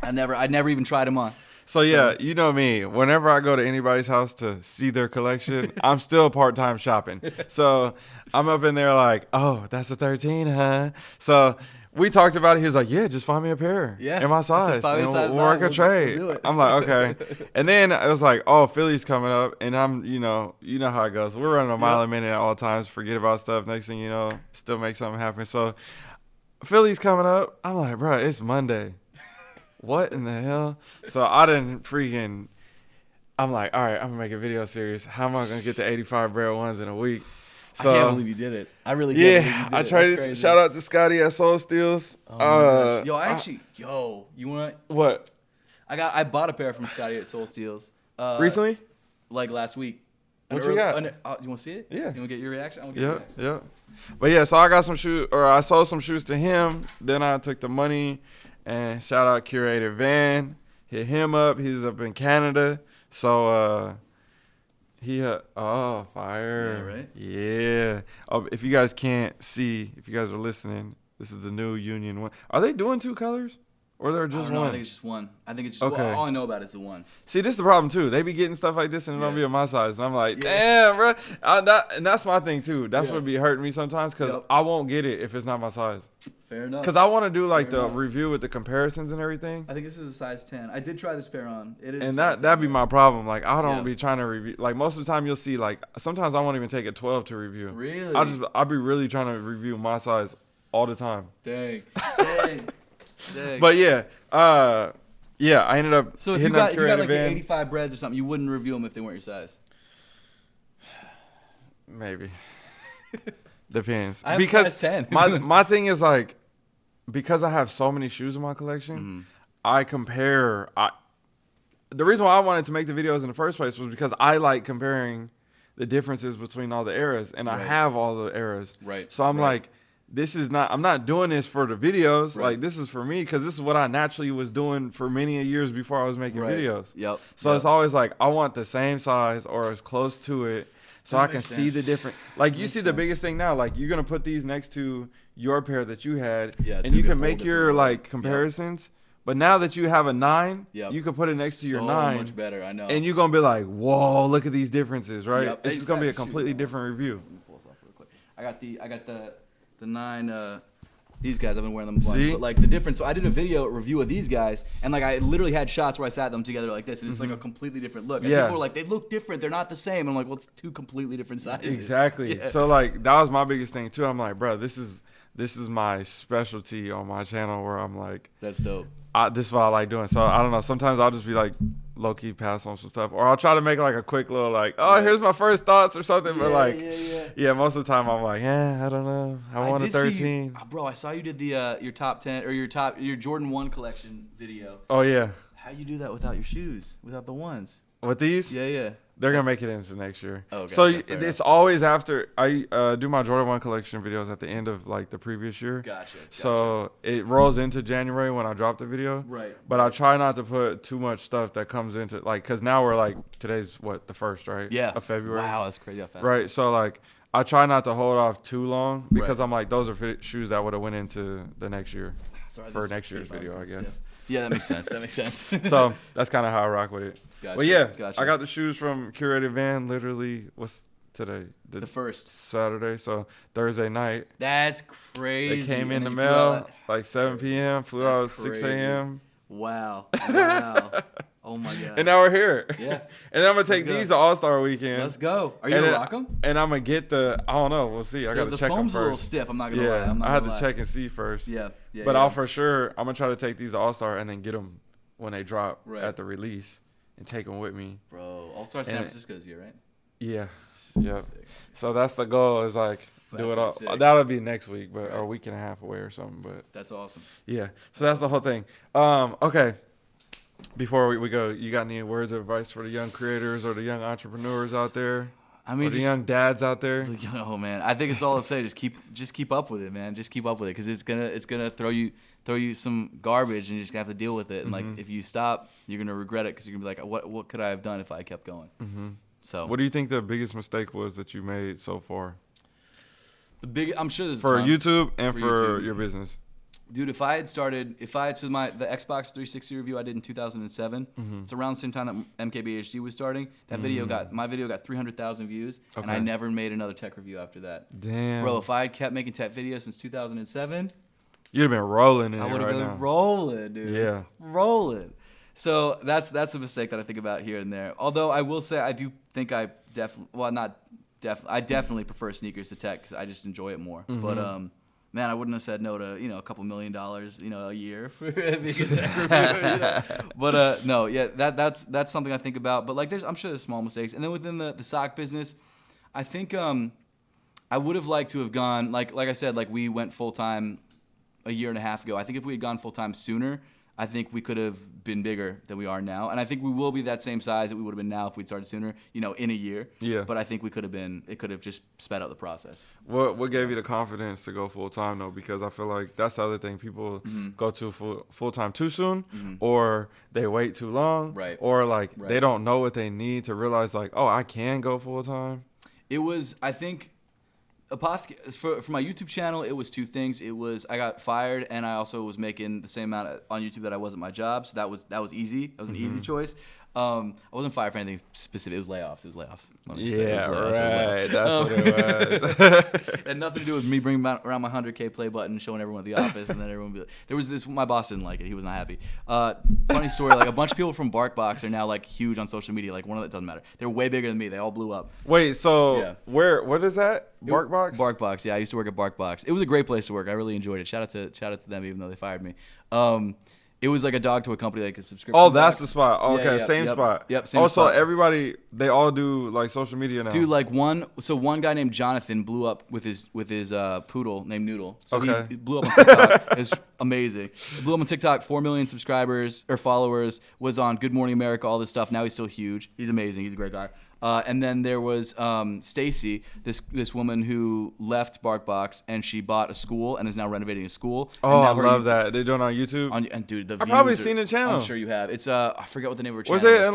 I never even tried them on. So yeah, you know me. Whenever I go to anybody's house to see their collection, I'm still part-time shopping. So I'm up in there like, "Oh, that's a 13, huh?" So we talked about it. He was like, "Yeah, just find me a pair in my size, and we'll work a trade." We'll do it. I'm like, "Okay." And then it was like, "Oh, Philly's coming up," and I'm, you know how it goes. We're running a mile a minute at all times. Forget about stuff. Next thing you know, still make something happen. So Philly's coming up. I'm like, "Bro, it's Monday. What in the hell?" So I didn't I'm like, all right, I'm gonna make a video series. How am I gonna get the 85 Bred ones in a week? So, I can't believe you did it. I really can't believe you did I it. tried That's to crazy. shout out to Scotty at Soul Steals. Oh my gosh. You want? What? I bought a pair from Scotty at Soul Steals. Recently? Like last week. What you got? You want to see it? Yeah. You want to get your reaction? I want to get your reaction. Yeah. But yeah, so I got some shoes, or I sold some shoes to him. Then I took the money and shout out Curator Van. Hit him up. He's up in Canada. So he fire. Yeah, right? Yeah. Oh, if you guys can't see, if you guys are listening, this is the new Union one. Are they doing 2 colors? Or they're just one? I think it's just one. I think it's just Okay. all I know about it is the one. See, this is the problem too. They be getting stuff like this and it don't Yeah. be of my size. And I'm like, Yeah. damn, bro. And that's my thing too. That's what be hurting me sometimes because Yep. I won't get it if it's not my size. Fair enough. Because I want to do like Fair the enough. review with the comparisons and everything. I think this is a size 10. I did try this pair on. It is. And size that'd 10. be my problem. Like I don't Yeah. be trying to review. Like most of the time you'll see like sometimes I won't even take a 12 to review. Really? I'll be really trying to review my size all the time. Dang. Dang. Dang. But yeah, I ended up So if you hitting up got like Creative the Van. 85 breads or something, you wouldn't review them if they weren't your size. Maybe. Depends. I have because size 10. my thing is like because I have so many shoes in my collection, Mm-hmm. I compare. The reason why I wanted to make the videos in the first place was because I like comparing the differences between all the eras, and I Right. have all the eras. Right. So I'm Right. like, I'm not doing this for the videos. Right. Like this is for me because this is what I naturally was doing for many years before I was making Right. videos. Yep. So Yep. it's always like I want the same size or as close to it, so That I can makes see sense. the different. Like you Makes see the sense. biggest thing now. Like you're gonna put these next to your pair that you had, Yeah, it's and you gonna be a can whole make different your world. like Yep. comparisons. But now that you have a 9, Yep. you can put it next to your So 9, much better. I know. and you're gonna be like, "Whoa, look at these differences!" Right? Yep. It's just gonna be a Exactly. completely Shoot. different review. Let me pull this off real quick. I got the 9. These guys, I've been wearing them a bunch. See? But like the difference, so I did a video review of these guys, and like I literally had shots where I sat them together like this, and it's like a completely different look. And Yeah. people were like, they look different, they're not the same. And I'm like, well, it's two completely different sizes. Exactly. Yeah. So like that was my biggest thing too. I'm like, bro, this is my specialty on my channel where I'm like, That's dope. this is what I like doing. So I don't know. Sometimes I'll just be like low key pass on some stuff, or I'll try to make like a quick little like, oh, Right. here's my first thoughts or something. But like, yeah. yeah, most of the time I'm like, I don't know. I want a did see 13. bro, I saw you did the your top 10 or your Jordan 1 collection video. Oh yeah, How you do that without your shoes, without the ones? with these, Yeah. they're gonna make it into next year. Oh, okay, So okay, fair it's always after I do my Jordan 1 collection videos at the end of like the previous year. Gotcha. So it rolls into January when I drop the video. Right. But I try not to put too much stuff that comes into like, cause now we're like today's what the 1st, right? Yeah. Of February. Wow, that's crazy how fast. Right. So like I try not to hold off too long because Right. I'm like those are shoes that would have went into the next year. Sorry, For this is next year's pretty video, I fun guess. stuff. Yeah, that makes sense. That makes sense. So that's kind of how I rock with it. Gotcha, But yeah, gotcha. I got the shoes from Curated Van. Literally, what's today? the first. Saturday. So Thursday night. That's crazy. They came in And the then you flew mail out- like 7 p.m. Flew That's out at 6 crazy. a.m. Wow. Wow. Oh my god. And now we're here. Yeah. And then I'm gonna take Let's go. these to All Star Weekend. Let's go. Are you And gonna then- rock them? And I'm gonna get I don't know. We'll see. I gotta The check them foam's a little first. stiff. I'm not gonna lie. Yeah, I'm not I had gonna to lie. check and see first. Yeah. But I'll for sure. I'm gonna try to take these to All Star and then get them when they drop Right. at the release and take them with me. Bro, All Star San And- Francisco this year, right? Yeah. Yep. Sick. So that's the goal. Is like That's do it gonna all. be sick. That'll be next week, but or Right. a week and a half away or something. But That's awesome. yeah. So that's the whole thing. Okay. Before we go, you got any words of advice for the young creators or the young entrepreneurs out there? I mean, Or the just, young dads out there? oh man, I think it's all to say. Just keep up with it, man. Just keep up with it, because it's gonna throw you some garbage, and you just have to deal with it. And like, if you stop, you're gonna regret it, because you're gonna be like, what could I have done if I kept going? Mm-hmm. So What do you think the biggest mistake was that you made so far I'm sure there's a for ton. YouTube and For for YouTube. your business? Dude, if I had so the Xbox 360 review I did in 2007, it's around the same time that MKBHD was starting. That my video got 300,000 views, and I Okay. never made another tech review after that. Damn. Bro, if I had kept making tech videos since 2007, You'd have been rolling in I it would have right been now. rolling, dude. Yeah. Rolling. So that's a mistake that I think about here and there. Although I will say I do think I definitely prefer sneakers to tech, because I just enjoy it more. But man, I wouldn't have said no to a couple $1 million a year for being a tech reviewer. But no, yeah, that's something I think about. But like, I'm sure there's small mistakes. And then within the sock business, I think I would have liked to have gone like I said, like we went full time a year and a half ago. I think if we had gone full time sooner, I think we could have been bigger than we are now. And I think we will be that same size that we would have been now if we'd started sooner, in a year. Yeah. But I think it could have just sped up the process. What gave you the confidence to go full time though? Because I feel like that's the other thing. People go to full time too soon, or they wait too long, Right. or like Right. they don't know what they need to realize like, oh, I can go full time. It was, I think, for my YouTube channel, it was two things. It was I got fired, and I also was making the same amount on YouTube that I was at my job, so that was easy. That was an easy choice. I wasn't fired for anything specific. It was layoffs. Let me just say it Yeah, was layoffs. right. That's what it was. It had nothing to do with me bringing around my 100K play button, showing everyone at the office, and then everyone would be like, there was this. My boss didn't like it. He was not happy. Funny story. Like a bunch of people from BarkBox are now like huge on social media. Like one of them doesn't matter. They're way bigger than me. They all blew up. Wait, so Yeah. what is that? BarkBox? BarkBox. Yeah, I used to work at BarkBox. It was a great place to work. I really enjoyed it. Shout out to them, even though they fired me. It was like a dog to a company, like a subscription. Oh, that's box. the spot. Yeah, Okay, yeah, same yep, spot. Yep, same also, spot. everybody, they all do like social media now. Dude, like one guy named Jonathan blew up with his poodle named Noodle. So Okay. he blew up on TikTok. It's amazing. He blew up on TikTok, 4 million subscribers or followers. Was on Good Morning America, all this stuff. Now he's still huge. He's amazing. He's a great guy. And then there was Stacy, this woman who left BarkBox and she bought a school and is now renovating a school. Oh, and I now her love YouTube- that. They do it on YouTube. And dude, the I've probably views are- seen the channel. I'm sure you have. It's I forget what the name of her channel Was it is. in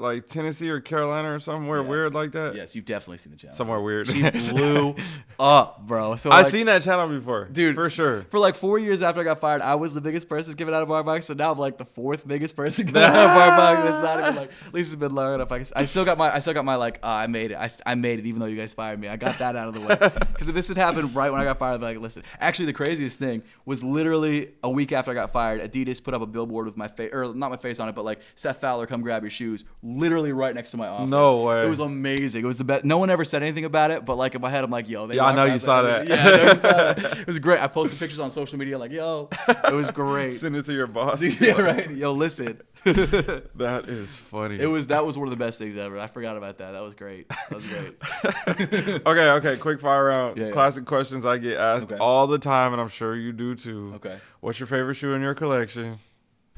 like Tennessee or Carolina or somewhere weird like that? Yes, you've definitely seen the channel. Somewhere weird. She blew up, bro. So I've like, seen that channel before. dude, for sure. For like 4 years after I got fired, I was the biggest person giving out of BarkBox. So now I'm like the fourth biggest person giving out of BarkBox. And it's not even like, at least it's been long enough. I still got my like, I made it. I made it even though you guys fired me. I got that out of the way. Because if this had happened right when I got fired, I'd be like, listen. Actually, the craziest thing was literally a week after I got fired, Adidas put up a billboard with my face, or not my face on it, but like, Seth Fowler, come grab your shoes, literally right next to my office. No way. It was amazing. It was the best. No one ever said anything about it, but like in my head, I'm like, yo, they Yeah, I know you BarkBox saw everything. that. Yeah, I know you saw that. It was great. I posted pictures on social media like, yo, it was great. Send it to your boss. Yeah, right. Yo, listen. That is funny. That was one of the best things ever. I forgot about that. That was great. That was great. Okay. Quick fire round. Yeah. Classic questions I get asked Okay. all the time, and I'm sure you do too. Okay. What's your favorite shoe in your collection?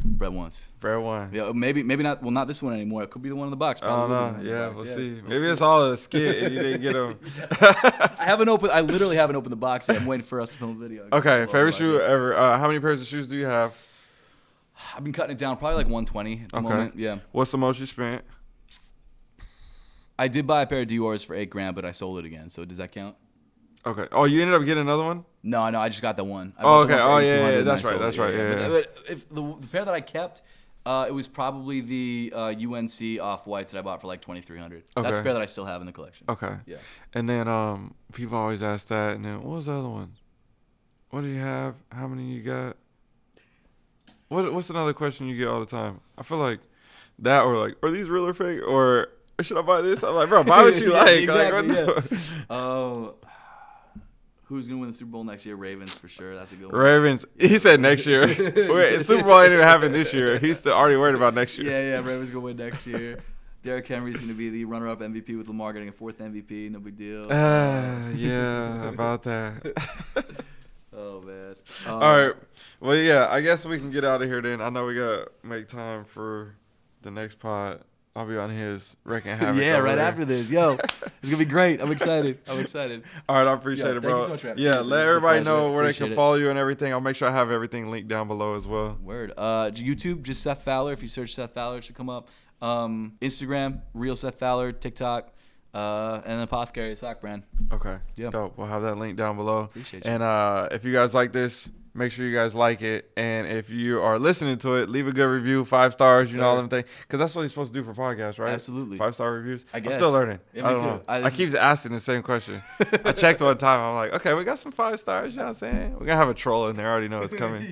Bread once. Fair one. Yeah, maybe not. Well, not this one anymore. It could be the one in the box. I don't Probably know. will be the one in the Yeah, box. we'll see. We'll Maybe see. it's all a skit and you didn't get them. I literally haven't opened the box yet. I'm waiting for us to film a video. Okay, Well, favorite like, shoe ever. How many pairs of shoes do you have? I've been cutting it down, probably like 120 at the Okay. moment. Yeah. What's the most you spent? I did buy a pair of Dior's for $8,000, but I sold it again. So does that count? Okay. Oh, you ended up getting another one? No, I just got the one. I Oh, bought the okay. one for Oh, yeah, 8,200 yeah, and that's I right, sold that's it. right, yeah. But if the pair that I kept, it was probably the UNC off-whites that I bought for like 2,300. That's Okay. a pair that I still have in the collection. Okay. Yeah. And then people always ask that. And then what was the other one? What do you have? How many you got? What's another question you get all the time? I feel like that, or like, are these real or fake? Or should I buy this? I'm like, bro, buy what you Yeah, like. exactly, Like, what the- Who's gonna win the Super Bowl next year? Ravens for sure. That's a good one. Ravens. He said next year. Wait, Super Bowl ain't even happening this year. He's still already worried about next year. Yeah, Ravens gonna win next year. Derrick Henry's gonna be the runner-up MVP with Lamar getting a fourth MVP. No big deal. Yeah, about that. Oh man. All right. Well, yeah, I guess we can get out of here then. I know we got to make time for the next pod. I'll be on his Wrecking Havoc. Yeah, over right there. after this. Yo, it's gonna be great. I'm excited. All right, I appreciate Yeah, it, thank you bro. so much for having me. Yeah, Seriously, let this is a everybody pleasure. know where they Appreciate can it. follow you and everything. I'll make sure I have everything linked down below as well. Word. YouTube, just Seth Fowler. If you search Seth Fowler, it should come up. Instagram, real Seth Fowler. TikTok, and Apothecary, sock brand. Okay. Yeah. Dope. We'll have that link down below. Appreciate you. And if you guys like this, make sure you guys like it. And if you are listening to it, leave a good review, 5 stars, you know, all Sir. them things. Because that's what you're supposed to do for podcasts, right? Absolutely. 5-star reviews. I I'm guess. still learning. Yeah, I me don't too. know. I I just- keep asking the same question. I checked one time. I'm like, okay, we got some 5 stars. You know what I'm saying? We're going to have a troll in there. I already know it's coming.